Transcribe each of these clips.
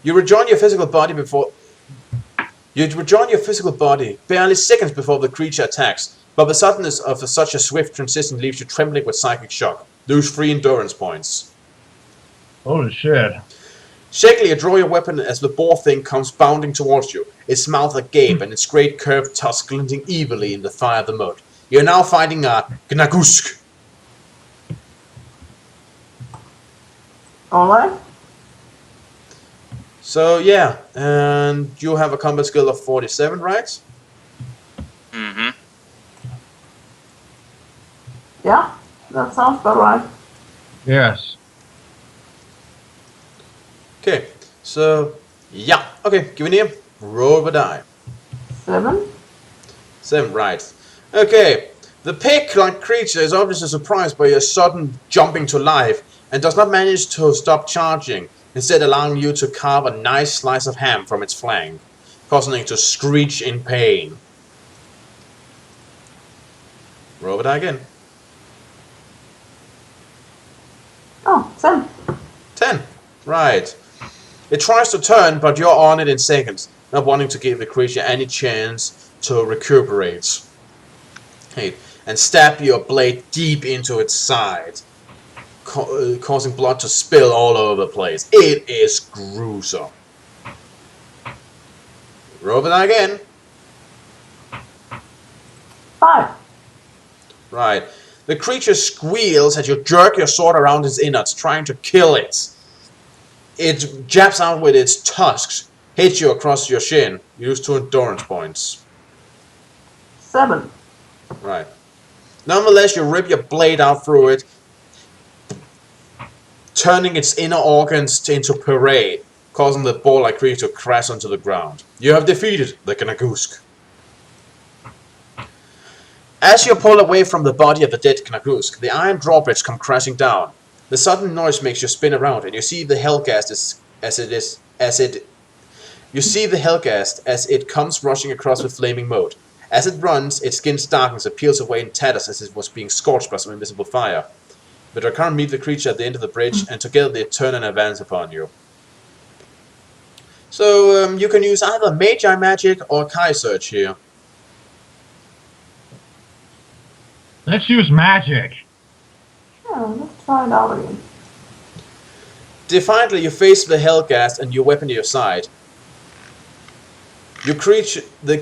You rejoin your physical body before... You rejoin your physical body barely seconds before the creature attacks, but the suddenness of such a swift transition leaves you trembling with psychic shock. Lose 3 endurance points. Holy shit. Shakily, you draw your weapon as the boar thing comes bounding towards you, its mouth agape and its great curved tusk glinting evilly in the fire of the moat. You're now fighting a Gnagusk. Alright. So yeah, and you have a combat skill of 47, right? Mm-hmm. Yeah, that sounds about right. Yes. Okay, so yeah, okay, give me a name. Roll the die. 7. 7, right. Okay, the pig-like creature is obviously surprised by your sudden jumping to life and does not manage to stop charging, instead allowing you to carve a nice slice of ham from its flank, causing it to screech in pain. Roll the die again. Oh, 10. 10, right. It tries to turn, but you're on it in seconds, not wanting to give the creature any chance to recuperate. Hey, and stab your blade deep into its side, causing blood to spill all over the place. It is gruesome. Roll it again. 5. Right. The creature squeals as you jerk your sword around its innards, trying to kill it. It jabs out with its tusks, hits you across your shin. You lose 2 endurance points. 7. Right. Nonetheless, you rip your blade out through it, turning its inner organs into puree, causing the boar-like creature to crash onto the ground. You have defeated the Gnagusk. As you pull away from the body of the dead Gnagusk, the iron drawbridge come crashing down. The sudden noise makes you spin around, and you see the Hellghast as it comes rushing across the flaming moat. As it runs, its skin darkens and peels away in tatters as it was being scorched by some invisible fire. The Drakkar meet the creature at the end of the bridge, and together they turn and advance upon you. So, you can use either Magi Magic or Kai Search here. Let's use magic. Yeah, let's try it out again. Defiantly, you face the Hellghast and your weapon to your side. The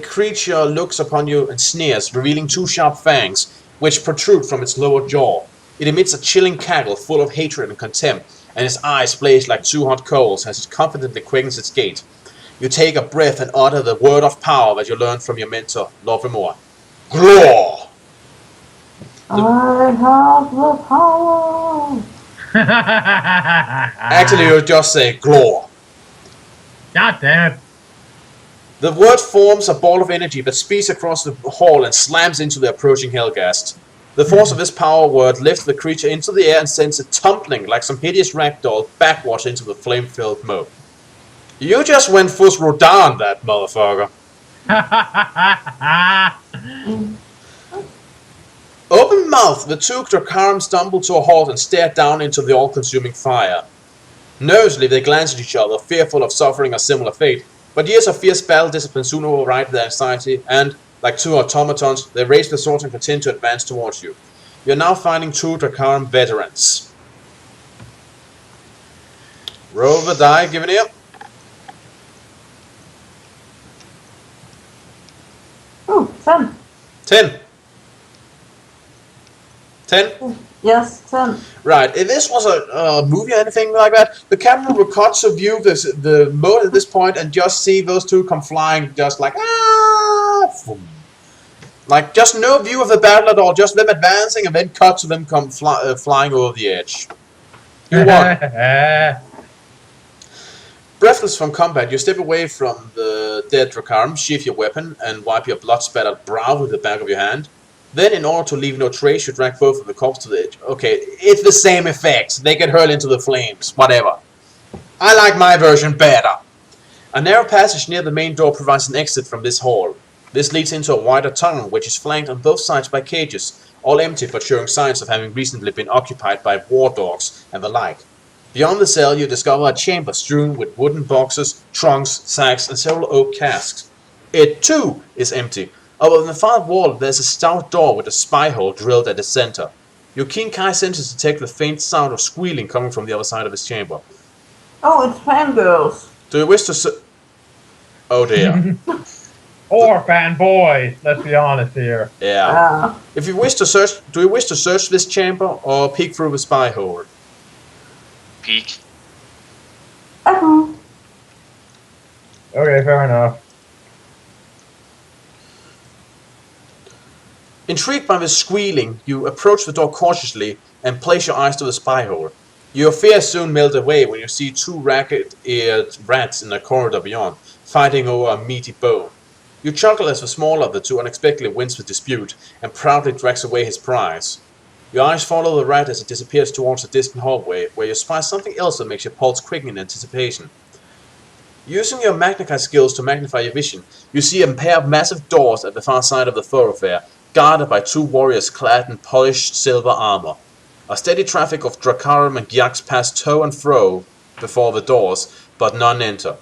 creature looks upon you and sneers, revealing 2 sharp fangs, which protrude from its lower jaw. It emits a chilling cackle full of hatred and contempt, and its eyes blaze like 2 hot coals as it confidently quickens its gait. You take a breath and utter the word of power that you learned from your mentor, Lord Remor. Glor! I have the power. Actually, you just say Glor. God damn it. The word forms a ball of energy that speeds across the hall and slams into the approaching Hellghast. The force of this power word lifts the creature into the air and sends it tumbling like some hideous ragdoll backwards into the flame-filled moat. You just went full Rodan, that motherfucker. Open mouthed, the 2 Drakkar stumble to a halt and stare down into the all-consuming fire. Nervously, they glance at each other, fearful of suffering a similar fate. But years of fierce battle discipline soon override their anxiety, and, like 2 automatons, they raise their swords and continue to advance towards you. You are now finding 2 Drakkar veterans. Roll the die, give it here. Oh, 10. 10. 10? Yes, 10. Right, if this was a movie or anything like that, the camera would cut to view the moat at this point and just see those 2 come flying, just like, ah! Like, just no view of the battle at all, just them advancing and then cut to them come flying over the edge. You won. Breathless from combat, you step away from the dead Drakkar, sheath your weapon, and wipe your blood-spattered brow with the back of your hand. Then, in order to leave no trace, you drag both of the corpses to the edge. Okay, it's the same effect. They get hurled into the flames. Whatever. I like my version better. A narrow passage near the main door provides an exit from this hall. This leads into a wider tunnel, which is flanked on both sides by cages, all empty but showing signs of having recently been occupied by war dogs and the like. Beyond the cell, you discover a chamber strewn with wooden boxes, trunks, sacks, and several oak casks. It, too, is empty. Above the far wall, there's a stout door with a spy hole drilled at its center. Your keen Kai senses detect the faint sound of squealing coming from the other side of his chamber. Oh, it's fangirls. Do you wish to Oh dear. Or fanboys, let's be honest here. Yeah. If you wish to search, do you wish to search this chamber or peek through the spy hole? Peek. Echo. Okay, fair enough. Intrigued by the squealing, you approach the door cautiously and place your eyes to the spy hole. Your fear soon melts away when you see two ragged-eared rats in the corridor beyond, fighting over a meaty bone. You chuckle as the smaller of the two unexpectedly wins the dispute and proudly drags away his prize. Your eyes follow the rat as it disappears towards a distant hallway, where you spy something else that makes your pulse quicken in anticipation. Using your Magnifier skills to magnify your vision, you see a pair of massive doors at the far side of the thoroughfare, guarded by two warriors clad in polished silver armor. A steady traffic of Drakarim and Gyaks pass to and fro before the doors, but none enter.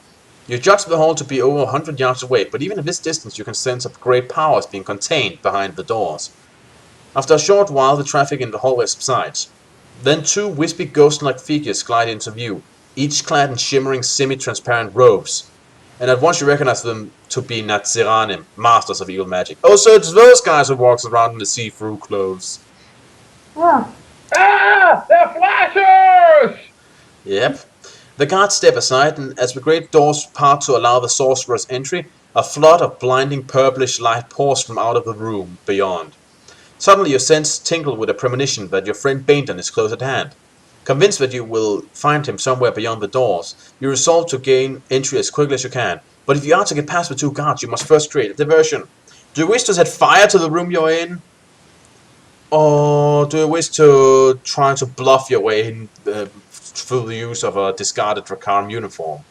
You judge the hall to be over 100 yards away, but even at this distance you can sense a great power is being contained behind the doors. After a short while, the traffic in the hallway subsides. Then two wispy ghost-like figures glide into view, each clad in shimmering semi-transparent robes. And at once you recognize them to be Naziranim, masters of evil magic. Oh, so it's those guys who walks around in the see-through clothes. Yeah. Ah! They're flashers! Yep. The guards step aside, and as the great doors part to allow the sorcerer's entry, a flood of blinding purplish light pours from out of the room beyond. Suddenly your sense tingle with a premonition that your friend Bainton is close at hand. Convinced that you will find him somewhere beyond the doors, you resolve to gain entry as quickly as you can. But if you are to get past the two guards, you must first create a diversion. Do you wish to set fire to the room you're in? Or do you wish to try to bluff your way in through the use of a discarded Drakarim uniform?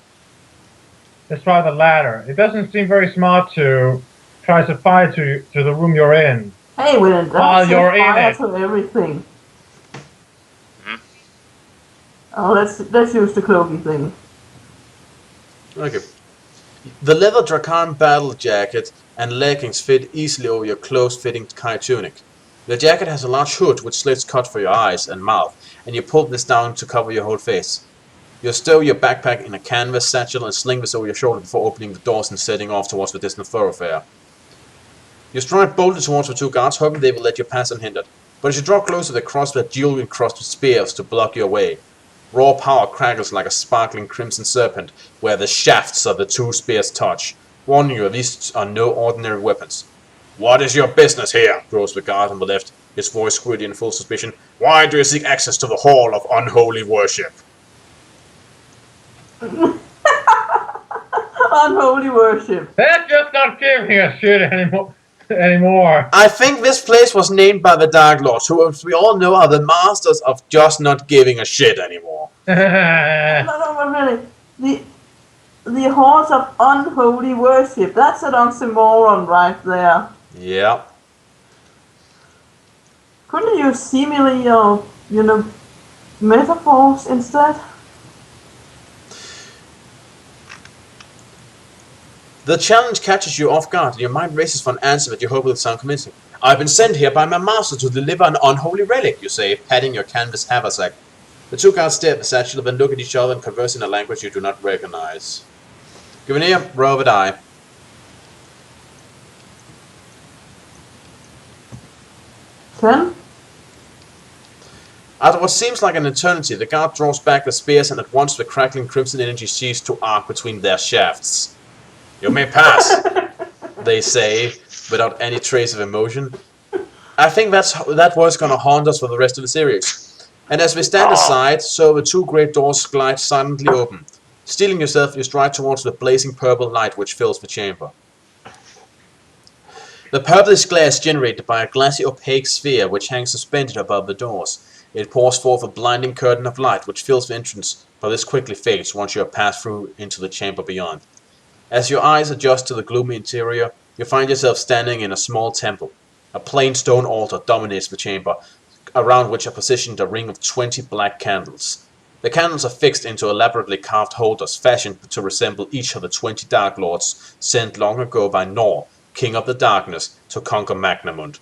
Let's try the latter. It doesn't seem very smart to try to fire to the room you're in. Hey, we didn't While you're in fire it. to everything. Oh, let's use the cloaky thing. Okay. The leather Drakarim battle jacket and leggings fit easily over your close-fitting Kai tunic. The jacket has a large hood with slits cut for your eyes and mouth, and you pull this down to cover your whole face. You stow your backpack in a canvas satchel and sling this over your shoulder before opening the doors and setting off towards the distant thoroughfare. You stride boldly towards the two guards, hoping they will let you pass unhindered. But as you draw closer, they cross their jewel-encrusted spears to block your way. Raw power crackles like a sparkling crimson serpent, where the shafts of the two spears touch, warning you these are no ordinary weapons. "What is your business here?" growls the guard on the left, his voice squirty in full suspicion. "Why do you seek access to the Hall of Unholy Worship?" Unholy worship. They're just not giving a shit anymore. I think this place was named by the Dark Lords, who, as we all know, are the masters of just not giving a shit anymore. No, but really, the halls of unholy worship. That's an oxymoron right there. Yeah. Couldn't you use simile or metaphors instead? The challenge catches you off guard, and your mind races for an answer that you hope will sound convincing. "I've been sent here by my master to deliver an unholy relic," you say, patting your canvas haversack. The two guards stare at the satchel, then look at each other and converse in a language you do not recognize. Give an ear, roll a die. 10? After what seems like an eternity, the guard draws back the spears, and at once the crackling crimson energy ceases to arc between their shafts. "You may pass," they say, without any trace of emotion. I think that was gonna haunt us for the rest of the series. And as we stand aside, so the two great doors glide silently open. Steeling yourself, you stride towards the blazing purple light which fills the chamber. The purplish glare is generated by a glassy opaque sphere which hangs suspended above the doors. It pours forth a blinding curtain of light which fills the entrance, but this quickly fades once you have passed through into the chamber beyond. As your eyes adjust to the gloomy interior, you find yourself standing in a small temple. A plain stone altar dominates the chamber, around which are positioned a ring of 20 black candles. The candles are fixed into elaborately carved holders fashioned to resemble each of the 20 Dark Lords sent long ago by Nor, King of the Darkness, to conquer Magnamund.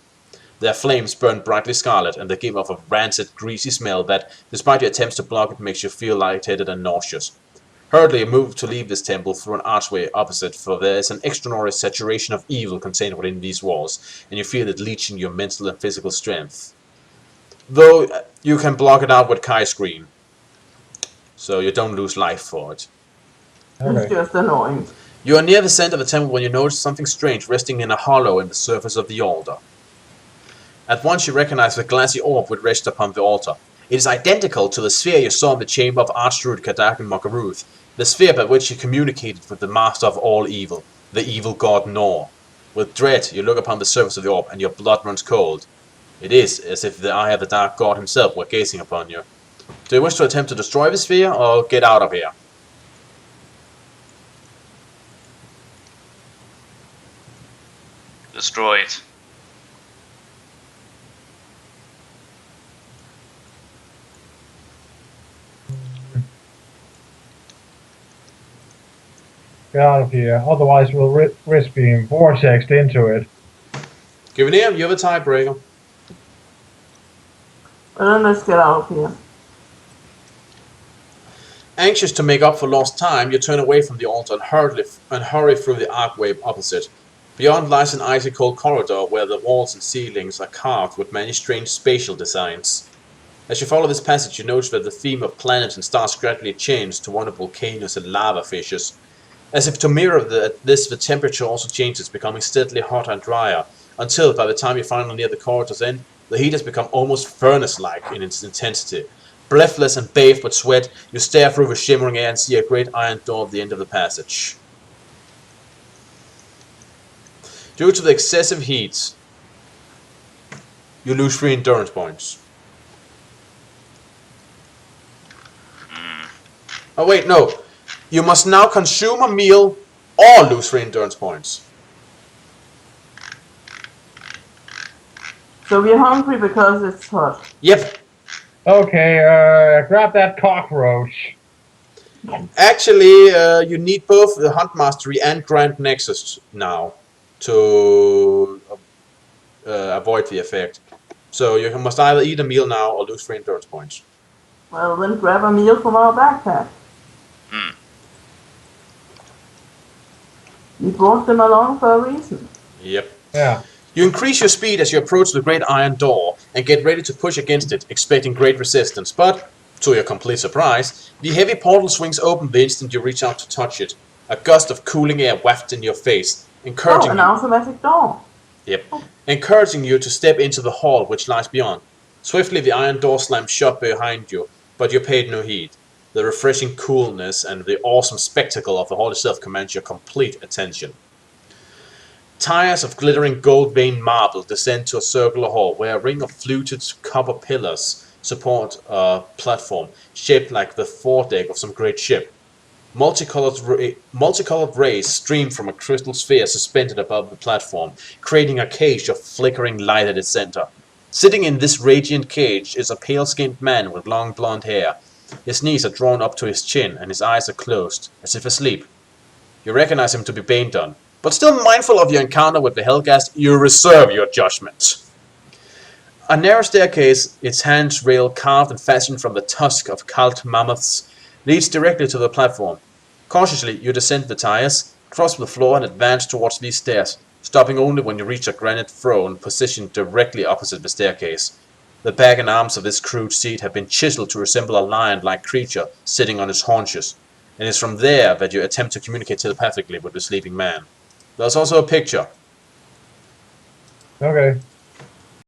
Their flames burn brightly scarlet, and they give off a rancid, greasy smell that, despite your attempts to block it, makes you feel lightheaded and nauseous. Hurriedly you move to leave this temple through an archway opposite, for there is an extraordinary saturation of evil contained within these walls, and you feel it leeching your mental and physical strength. Though you can block it out with Kai Scream, so you don't lose life for it. It's just annoying. You are near the center of the temple when you notice something strange resting in a hollow in the surface of the altar. At once you recognize the glassy orb which rests upon the altar. It is identical to the sphere you saw in the chamber of Archdruid Kadakin Mokaruth, the sphere by which he communicated with the master of all evil, the evil god Nor. With dread you look upon the surface of the orb and your blood runs cold. It is as if the eye of the dark god himself were gazing upon you. Do you wish to attempt to destroy the sphere or get out of here? Destroy it. Get out of here, otherwise we'll risk being vortexed into it. Givenir, you have a tiebreaker. Well, then let's get out of here. Anxious to make up for lost time, you turn away from the altar and hurry through the archway opposite. Beyond lies an icy cold corridor where the walls and ceilings are carved with many strange spatial designs. As you follow this passage, you notice that the theme of planets and stars gradually changes to one of volcanoes and lava fissures. As if to mirror this, the temperature also changes, becoming steadily hotter and drier, until by the time you finally near the corridor's end, the heat has become almost furnace-like in its intensity. Breathless and bathed with sweat, you stare through the shimmering air and see a great iron door at the end of the passage. Due to the excessive heat, you lose 3 endurance points. Oh wait, no. You must now consume a meal or lose 3 endurance points. So we're hungry because it's hot. Yep. Okay, grab that cockroach. Actually, you need both the Hunt Mastery and Grand Nexus now to avoid the effect. So you must either eat a meal now or lose 3 endurance points. Well, then grab a meal from our backpack. We brought them along for a reason. Yep. Yeah. You increase your speed as you approach the great iron door and get ready to push against it, expecting great resistance, but, to your complete surprise, the heavy portal swings open the instant you reach out to touch it. A gust of cooling air wafts in your face, encouraging an automatic door. encouraging you to step into the hall which lies beyond. Swiftly the iron door slams shut behind you, but you paid no heed. The refreshing coolness and the awesome spectacle of the hall itself commands your complete attention. Tiers of glittering gold-veined marble descend to a circular hall where a ring of fluted copper pillars support a platform shaped like the foredeck of some great ship. Multicolored rays stream from a crystal sphere suspended above the platform, creating a cage of flickering light at its center. Sitting in this radiant cage is a pale-skinned man with long blonde hair. His knees are drawn up to his chin and his eyes are closed, as if asleep. You recognize him to be Baindon, but still mindful of your encounter with the Hellghast, you reserve your judgment. A narrow staircase, its handrail carved and fashioned from the tusk of cult mammoths, leads directly to the platform. Cautiously, you descend the tiers, cross the floor and advance towards these stairs, stopping only when you reach a granite throne positioned directly opposite the staircase. The back and arms of this crude seat have been chiseled to resemble a lion-like creature sitting on its haunches, and it's from there that you attempt to communicate telepathically with the sleeping man. There's also a picture. Okay.